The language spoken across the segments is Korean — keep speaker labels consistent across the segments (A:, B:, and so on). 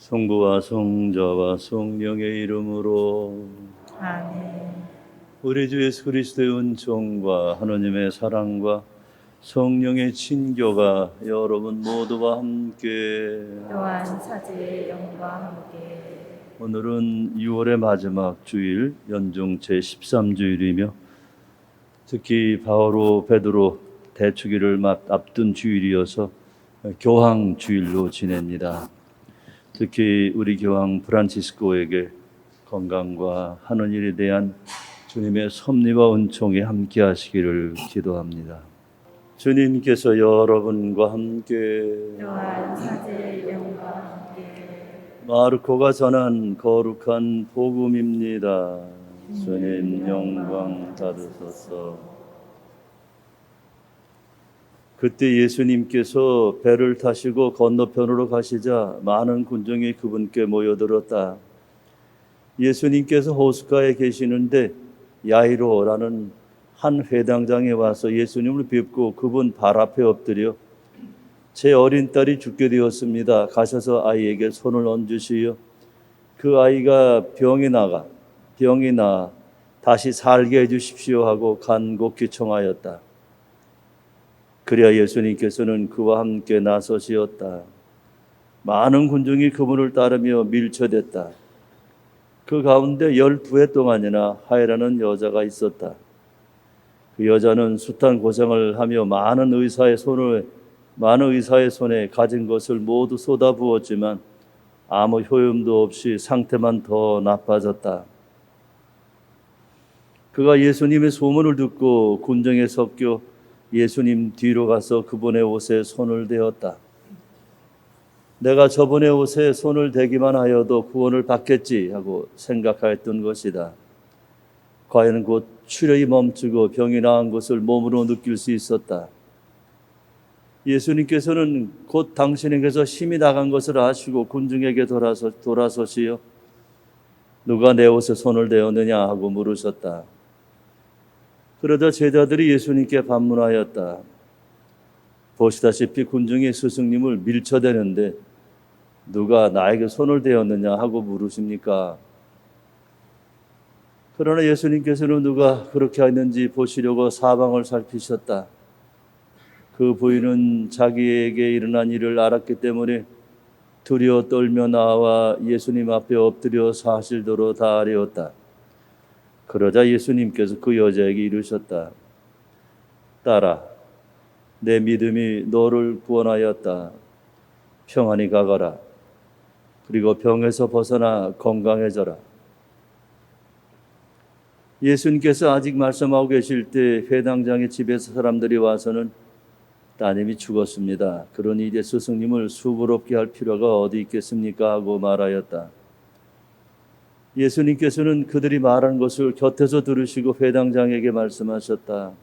A: 성부와 성자와 성령의 이름으로.
B: 아멘.
A: 우리 주 예수 그리스도의 은총과 하나님의 사랑과 성령의 친교가 여러분 모두와 함께.
B: 또한 사제의 영과 함께.
A: 오늘은 6월의 마지막 주일, 연중 제13주일이며 특히 바오로 베드로 대축일을 앞둔 주일이어서 교황 주일로 지냅니다. 특히 우리 교황 프란치스코에게 건강과 하는 일에 대한 주님의 섭리와 은총이 함께 하시기를 기도합니다. 주님께서 여러분과 함께.
B: 또한 사제의 영과 함께.
A: 마르코가 전한 거룩한 복음입니다. 주님 영광 받으소서. 그때 예수님께서 배를 타시고 건너편으로 가시자 많은 군중이 그분께 모여들었다. 예수님께서 호숫가에 계시는데 야이로라는 한 회당장에 와서 예수님을 뵙고 그분 발 앞에 엎드려 제 어린 딸이 죽게 되었습니다. 가셔서 아이에게 손을 얹으시어 그 아이가 병이 나 다시 살게 해주십시오 하고 간곡히 청하였다. 그래야 예수님께서는 그와 함께 나서시었다. 많은 군중이 그분을 따르며 밀쳐댔다. 그 가운데 12해 동안이나 하이라는 여자가 있었다. 그 여자는 숱한 고생을 하며 많은 의사의 손에 가진 것을 모두 쏟아부었지만 아무 효용도 없이 상태만 더 나빠졌다. 그가 예수님의 소문을 듣고 군중에 섞여 예수님 뒤로 가서 그분의 옷에 손을 대었다. 내가 저분의 옷에 손을 대기만 하여도 구원을 받겠지 하고 생각하였던 것이다. 과연 곧 출혈이 멈추고 병이 나은 것을 몸으로 느낄 수 있었다. 예수님께서는 곧 당신에게서 힘이 나간 것을 아시고 군중에게 돌아서시어 누가 내 옷에 손을 대었느냐 하고 물으셨다. 그러자 제자들이 예수님께 반문하였다. 보시다시피 군중이 스승님을 밀쳐대는데 누가 나에게 손을 대었느냐 하고 물으십니까? 그러나 예수님께서는 누가 그렇게 했는지 보시려고 사방을 살피셨다. 그 부인은 자기에게 일어난 일을 알았기 때문에 두려워 떨며 나와 예수님 앞에 엎드려 사실대로 다 아뢰었다. 그러자 예수님께서 그 여자에게 이르셨다. 딸아, 내 믿음이 너를 구원하였다. 평안히 가거라. 그리고 병에서 벗어나 건강해져라. 예수님께서 아직 말씀하고 계실 때 회당장의 집에서 사람들이 와서는 따님이 죽었습니다. 그러니 이제 스승님을 수고롭게 할 필요가 어디 있겠습니까? 하고 말하였다. 예수님께서는 그들이 말한 것을 곁에서 들으시고 회당장에게 말씀하셨다.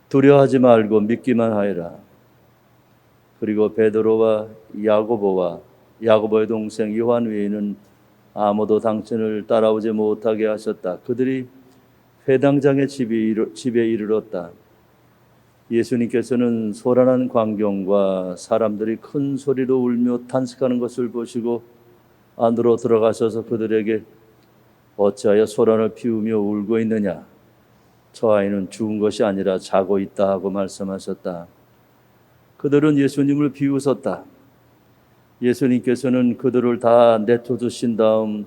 A: 두려워하지 말고 믿기만 하여라. 그리고 베드로와 야고보의 동생 요한 외에는 아무도 당신을 따라오지 못하게 하셨다. 그들이 회당장의 집에 이르렀다. 예수님께서는 소란한 광경과 사람들이 큰 소리로 울며 탄식하는 것을 보시고 안으로 들어가셔서 그들에게 어찌하여 소란을 피우며 울고 있느냐? 저 아이는 죽은 것이 아니라 자고 있다 하고 말씀하셨다. 그들은 예수님을 비웃었다. 예수님께서는 그들을 다 내쫓으신 다음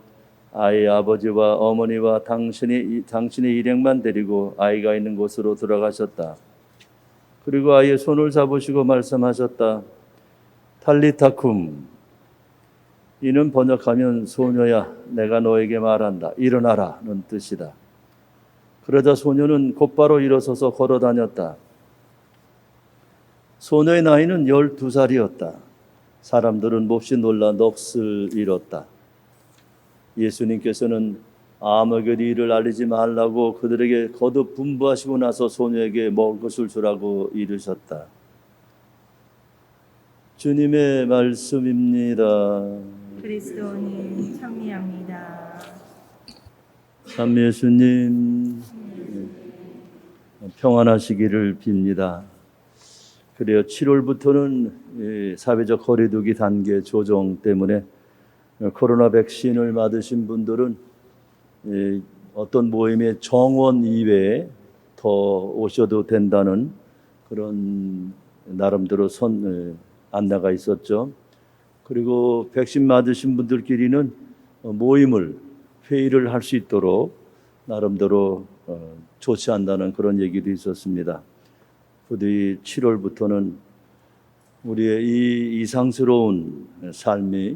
A: 아이의 아버지와 어머니와 당신의 일행만 데리고 아이가 있는 곳으로 들어가셨다. 그리고 아이의 손을 잡으시고 말씀하셨다. 탈리타쿰. 이는 번역하면 소녀야 내가 너에게 말한다. 일어나라는 뜻이다. 그러자 소녀는 곧바로 일어서서 걸어다녔다. 소녀의 나이는 12살이었다. 사람들은 몹시 놀라 넋을 잃었다. 예수님께서는 아무에게도 이를 알리지 말라고 그들에게 거듭 분부하시고 나서 소녀에게 먹을 것을 주라고 이르셨다. 주님의 말씀입니다.
B: 그리스도님 찬미합니다.
A: 참 예수님 평안하시기를 빕니다. 그래요. 7월부터는 사회적 거리두기 단계 조정 때문에 코로나 백신을 맞으신 분들은 어떤 모임의 정원 이외에 더 오셔도 된다는 그런 나름대로 안내가 있었죠. 그리고 백신 맞으신 분들끼리는 모임을 회의를 할 수 있도록 나름대로 조치한다는 그런 얘기도 있었습니다. 부디 7월부터는 우리의 이 이상스러운 삶이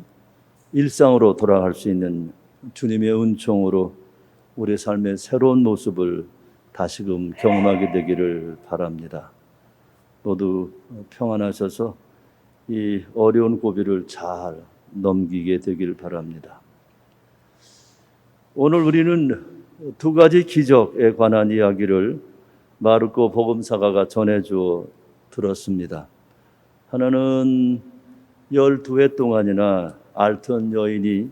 A: 일상으로 돌아갈 수 있는 주님의 은총으로 우리의 삶의 새로운 모습을 다시금 경험하게 되기를 바랍니다. 모두 평안하셔서 이 어려운 고비를 잘 넘기게 되기를 바랍니다. 오늘 우리는 두 가지 기적에 관한 이야기를 마르코 복음사가가 전해주어 들었습니다. 하나는 12해 동안이나 앓던 여인이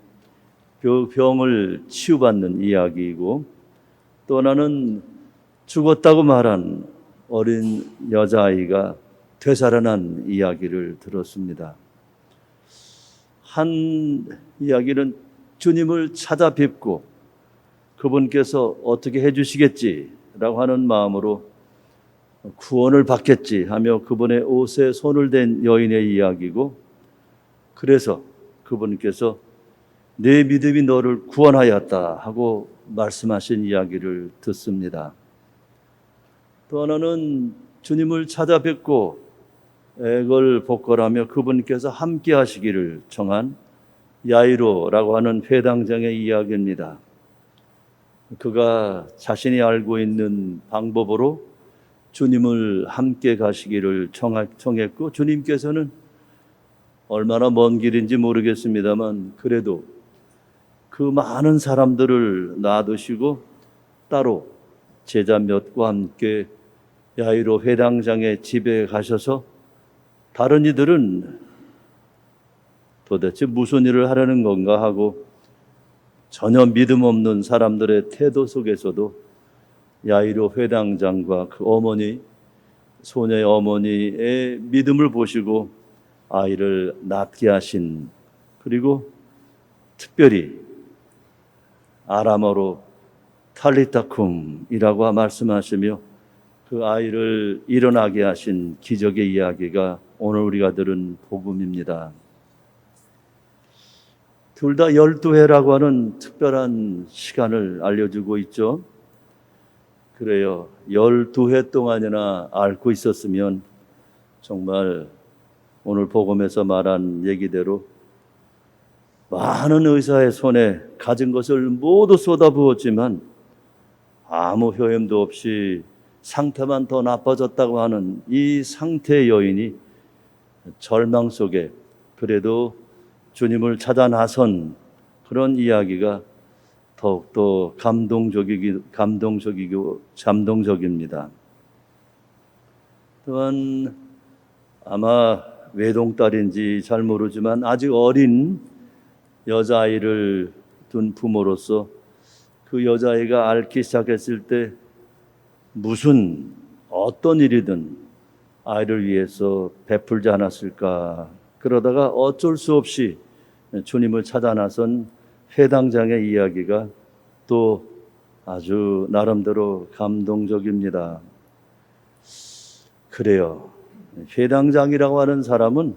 A: 병을 치유받는 이야기이고, 또 하나는 죽었다고 말한 어린 여자아이가 되살아난 이야기를 들었습니다. 한 이야기는 주님을 찾아뵙고 그분께서 어떻게 해주시겠지라고 하는 마음으로 구원을 받겠지 하며 그분의 옷에 손을 댄 여인의 이야기고, 그래서 그분께서 내 믿음이 너를 구원하였다 하고 말씀하신 이야기를 듣습니다. 또 하나는 주님을 찾아뵙고 애걸복걸하며 그분께서 함께 하시기를 청한 야이로라고 하는 회당장의 이야기입니다. 그가 자신이 알고 있는 방법으로 주님을 함께 가시기를 청했고, 주님께서는 얼마나 먼 길인지 모르겠습니다만 그래도 그 많은 사람들을 놔두시고 따로 제자 몇과 함께 야이로 회당장의 집에 가셔서 다른 이들은 도대체 무슨 일을 하려는 건가 하고 전혀 믿음 없는 사람들의 태도 속에서도 야이로 회당장과 그 어머니, 소녀의 어머니의 믿음을 보시고 아이를 낫게 하신, 그리고 특별히 아람어로 탈리타쿰이라고 말씀하시며 그 아이를 일어나게 하신 기적의 이야기가 오늘 우리가 들은 복음입니다. 둘 다 12회라고 하는 특별한 시간을 알려주고 있죠. 그래요. 12회 동안이나 앓고 있었으면 정말 오늘 복음에서 말한 얘기대로 많은 의사의 손에 가진 것을 모두 쏟아부었지만 아무 효험도 없이 상태만 더 나빠졌다고 하는 이 상태의 여인이 절망 속에 그래도 주님을 찾아 나선 그런 이야기가 더욱더 감동적입니다. 또한 아마 외동딸인지 잘 모르지만 아직 어린 여자아이를 둔 부모로서 그 여자아이가 앓기 시작했을 때 어떤 일이든 아이를 위해서 베풀지 않았을까. 그러다가 어쩔 수 없이 주님을 찾아 나선 회당장의 이야기가 또 아주 나름대로 감동적입니다. 그래요. 회당장이라고 하는 사람은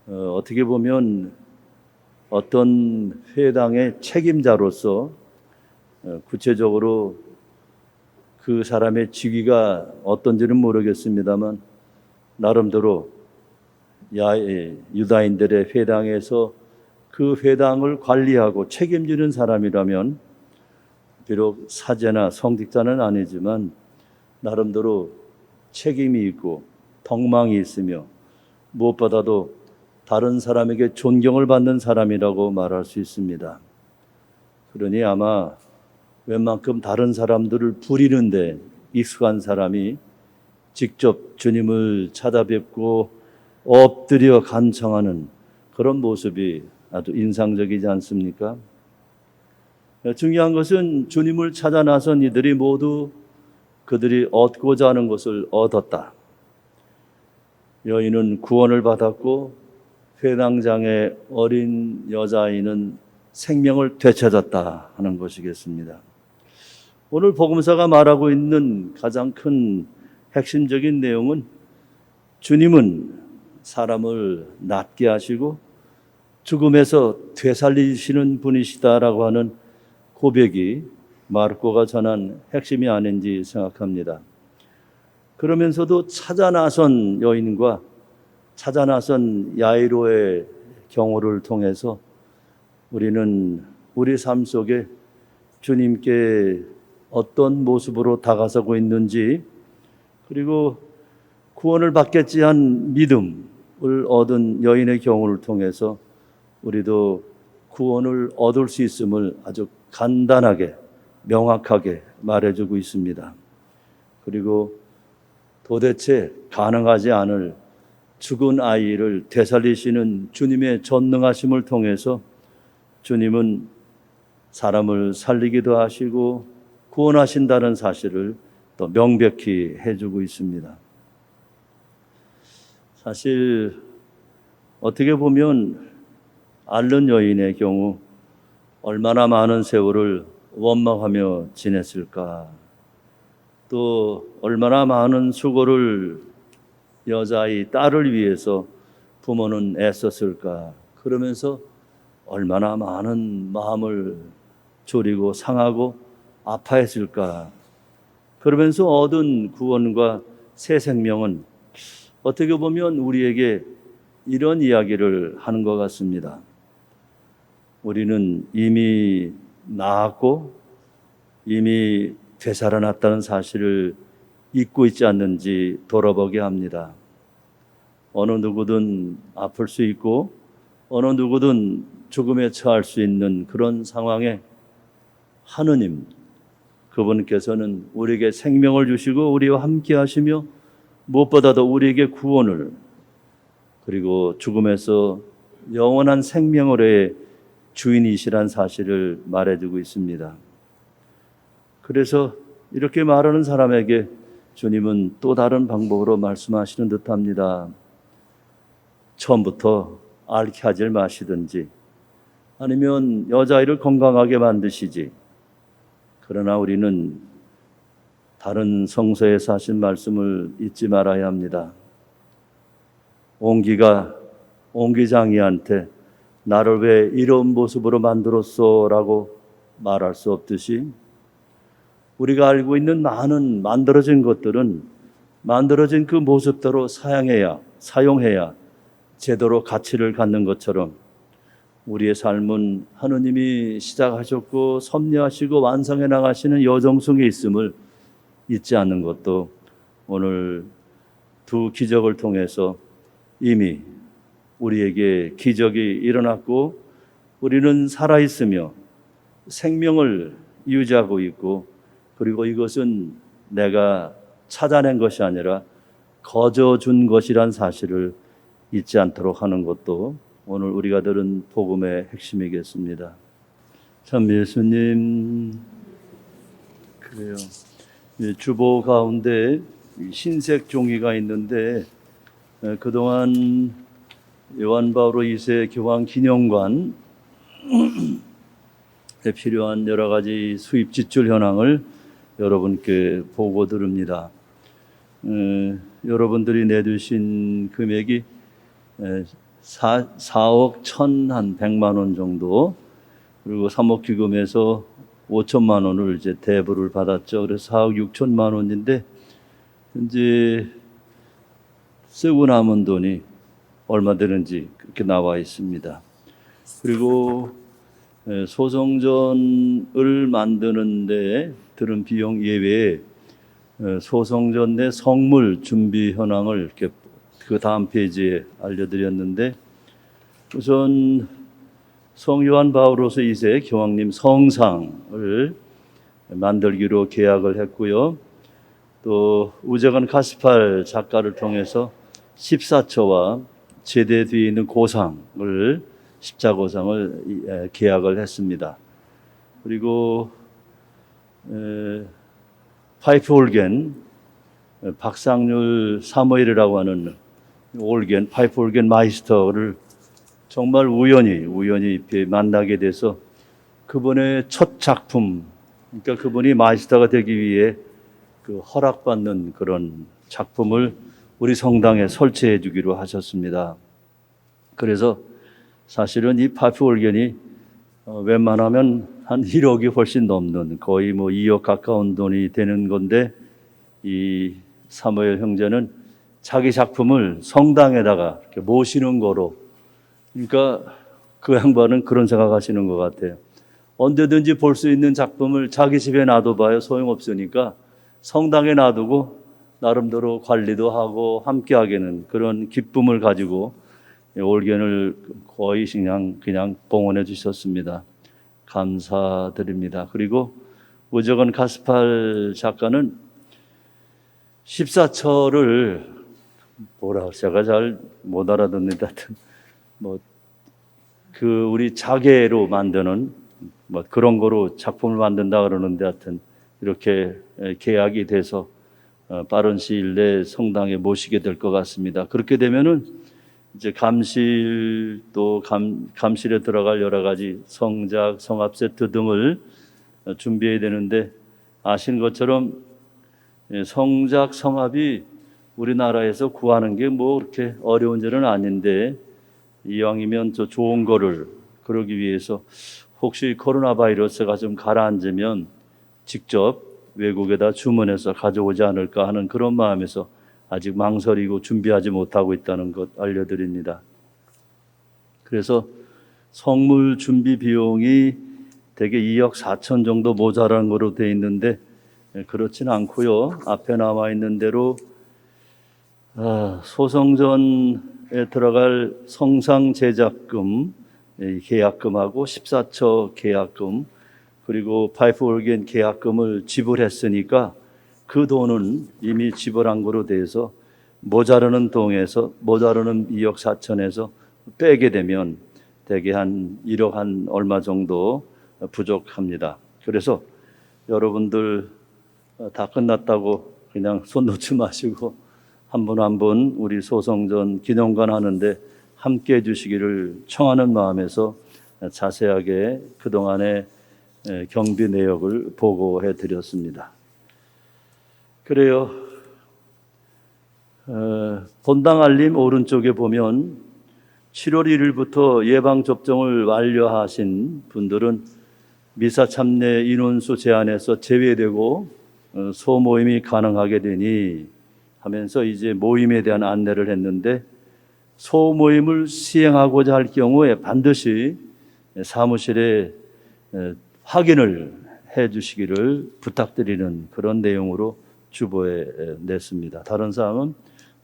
A: 어떻게 보면 어떤 회당의 책임자로서 구체적으로 그 사람의 직위가 어떤지는 모르겠습니다만 나름대로 유다인들의 회당에서 그 회당을 관리하고 책임지는 사람이라면 비록 사제나 성직자는 아니지만 나름대로 책임이 있고 덕망이 있으며 무엇보다도 다른 사람에게 존경을 받는 사람이라고 말할 수 있습니다. 그러니 아마 웬만큼 다른 사람들을 부리는데 익숙한 사람이 직접 주님을 찾아뵙고 엎드려 간청하는 그런 모습이 아주 인상적이지 않습니까? 중요한 것은 주님을 찾아 나선 이들이 모두 그들이 얻고자 하는 것을 얻었다. 여인은 구원을 받았고 회당장의 어린 여자아이는 생명을 되찾았다 하는 것이겠습니다. 오늘 복음서가 말하고 있는 가장 큰 핵심적인 내용은 주님은 사람을 낫게 하시고 죽음에서 되살리시는 분이시다라고 하는 고백이 마르코가 전한 핵심이 아닌지 생각합니다. 그러면서도 찾아 나선 여인과 찾아 나선 야이로의 경우를 통해서 우리는 우리 삶 속에 주님께 어떤 모습으로 다가서고 있는지, 그리고 구원을 받겠지 한 믿음을 얻은 여인의 경우를 통해서 우리도 구원을 얻을 수 있음을 아주 간단하게 명확하게 말해주고 있습니다. 그리고 도대체 가능하지 않을 죽은 아이를 되살리시는 주님의 전능하심을 통해서 주님은 사람을 살리기도 하시고 구원하신다는 사실을 또 명백히 해주고 있습니다. 사실 어떻게 보면 앓는 여인의 경우 얼마나 많은 세월을 원망하며 지냈을까, 또 얼마나 많은 수고를 여자아이 딸을 위해서 부모는 애썼을까, 그러면서 얼마나 많은 마음을 졸이고 상하고 아파했을까. 그러면서 얻은 구원과 새 생명은 어떻게 보면 우리에게 이런 이야기를 하는 것 같습니다. 우리는 이미 나았고 이미 되살아났다는 사실을 잊고 있지 않는지 돌아보게 합니다. 어느 누구든 아플 수 있고 어느 누구든 죽음에 처할 수 있는 그런 상황에 하느님, 그분께서는 우리에게 생명을 주시고 우리와 함께 하시며 무엇보다도 우리에게 구원을, 그리고 죽음에서 영원한 생명으로의 주인이시란 사실을 말해주고 있습니다. 그래서 이렇게 말하는 사람에게 주님은 또 다른 방법으로 말씀하시는 듯합니다. 처음부터 앓게 하지 마시든지 아니면 여자아이를 건강하게 만드시지. 그러나 우리는 다른 성서에서 하신 말씀을 잊지 말아야 합니다. 옹기가 옹기장이한테 나를 왜 이런 모습으로 만들었어? 라고 말할 수 없듯이 우리가 알고 있는 많은 만들어진 것들은 만들어진 그 모습대로 사용해야 제대로 가치를 갖는 것처럼 우리의 삶은 하느님이 시작하셨고 섭리하시고 완성해 나가시는 여정 속에 있음을 잊지 않는 것도 오늘 두 기적을 통해서 이미 우리에게 기적이 일어났고 우리는 살아있으며 생명을 유지하고 있고, 그리고 이것은 내가 찾아낸 것이 아니라 거저 준 것이란 사실을 잊지 않도록 하는 것도 오늘 우리가 들은 복음의 핵심이겠습니다. 참 예수님, 그래요. 주보 가운데 흰색 종이가 있는데 그동안 요한 바오로 2세 교황 기념관에 필요한 여러 가지 수입 지출 현황을 여러분께 보고 드립니다. 여러분들이 내주신 금액이 4억 1,100만 원 정도, 그리고 사목기금에서 5천만 원을 이제 대부를 받았죠. 그래서 4억 6천만 원인데 이제 쓰고 남은 돈이 얼마 되는지 그렇게 나와 있습니다. 그리고 소성전을 만드는데 들은 비용 예외에 소성전 내 성물 준비 현황을 이렇게 그 다음 페이지에 알려드렸는데, 우선 성 요한 바오로서 2세 교황님 성상을 만들기로 계약을 했고요. 또 우재건 카스팔 작가를 통해서 14처와 제대 뒤에 있는 고상을, 십자고상을 계약을 했습니다. 그리고 파이프 올겐 박상률 사무엘이라고 하는 파이프 올겐 마이스터를 정말 우연히 만나게 돼서 그분의 첫 작품, 그러니까 그분이 마이스터가 되기 위해 그 허락받는 그런 작품을 우리 성당에 설치해 주기로 하셨습니다. 그래서 사실은 이 파이프 올겐이 웬만하면 한 1억이 훨씬 넘는 거의 뭐 2억 가까운 돈이 되는 건데 이 사무엘 형제는 자기 작품을 성당에다가 이렇게 모시는 거로, 그러니까 그 양반은 그런 생각하시는 것 같아요. 언제든지 볼 수 있는 작품을 자기 집에 놔둬봐야 소용없으니까 성당에 놔두고 나름대로 관리도 하고 함께하게는 그런 기쁨을 가지고 올겐을 거의 그냥 봉헌해 주셨습니다. 감사드립니다. 그리고 우저건 가스팔 작가는 14처를 제가 잘 못 알아듣는데 하여튼 우리 자개로 만드는 그런 거로 작품을 만든다 그러는데 하여튼 이렇게 계약이 돼서 빠른 시일 내에 성당에 모시게 될 것 같습니다. 그렇게 되면은 이제 감실에 들어갈 여러 가지 성작, 성합 세트 등을 준비해야 되는데 아시는 것처럼 성작, 성합이 우리나라에서 구하는 게 그렇게 어려운 일은 아닌데 이왕이면 저 좋은 거를 그러기 위해서 혹시 코로나 바이러스가 좀 가라앉으면 직접 외국에다 주문해서 가져오지 않을까 하는 그런 마음에서 아직 망설이고 준비하지 못하고 있다는 것 알려드립니다. 그래서 성물 준비 비용이 대개 2억 4천 정도 모자란 거로 돼 있는데 그렇진 않고요. 앞에 나와 있는 대로 소성전에 들어갈 성상 제작금 계약금하고 14처 계약금 그리고 파이프 올겐 계약금을 지불했으니까 그 돈은 이미 지불한 거로 돼서 모자르는 2억 4천에서 빼게 되면 대개 한 1억 한 얼마 정도 부족합니다. 그래서 여러분들 다 끝났다고 그냥 손 놓지 마시고 한 분 한 분 우리 소성전 기념관 하는데 함께 해주시기를 청하는 마음에서 자세하게 그동안의 경비 내역을 보고해 드렸습니다. 그래요. 본당 알림 오른쪽에 보면 7월 1일부터 예방접종을 완료하신 분들은 미사 참례 인원수 제한에서 제외되고 소모임이 가능하게 되니 하면서 이제 모임에 대한 안내를 했는데 소모임을 시행하고자 할 경우에 반드시 사무실에 확인을 해 주시기를 부탁드리는 그런 내용으로 주보에 냈습니다. 다른 사항은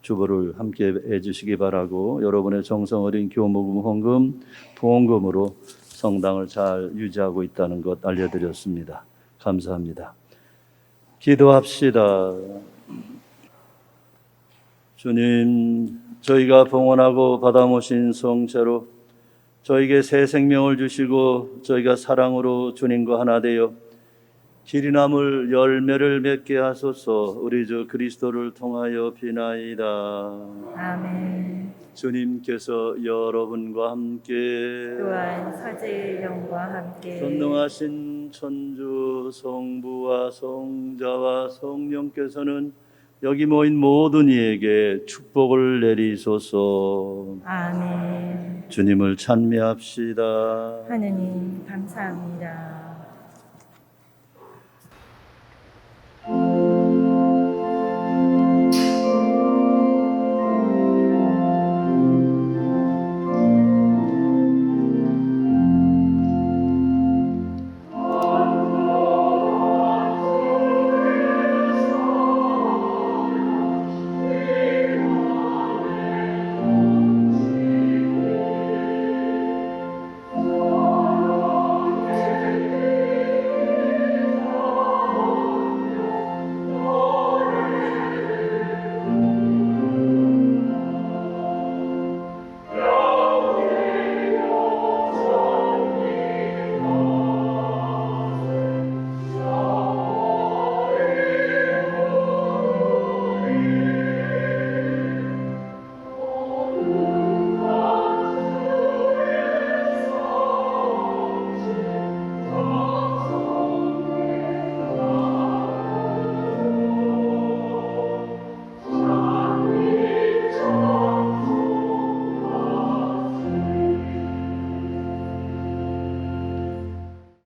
A: 주보를 함께 해 주시기 바라고 여러분의 정성 어린 교모금, 헌금, 부원금으로 성당을 잘 유지하고 있다는 것 알려드렸습니다. 감사합니다. 기도합시다. 주님, 저희가 봉헌하고 받아 모신 성체로 저에게 새 생명을 주시고 저희가 사랑으로 주님과 하나 되어 길이 남을 열매를 맺게 하소서. 우리 주 그리스도를 통하여 비나이다.
B: 아멘.
A: 주님께서 여러분과 함께
B: 또한 사제의 영과 함께
A: 전능하신 천주 성부와 성자와 성령께서는 여기 모인 모든 이에게 축복을 내리소서.
B: 아멘.
A: 주님을 찬미합시다.
B: 하느님 감사합니다.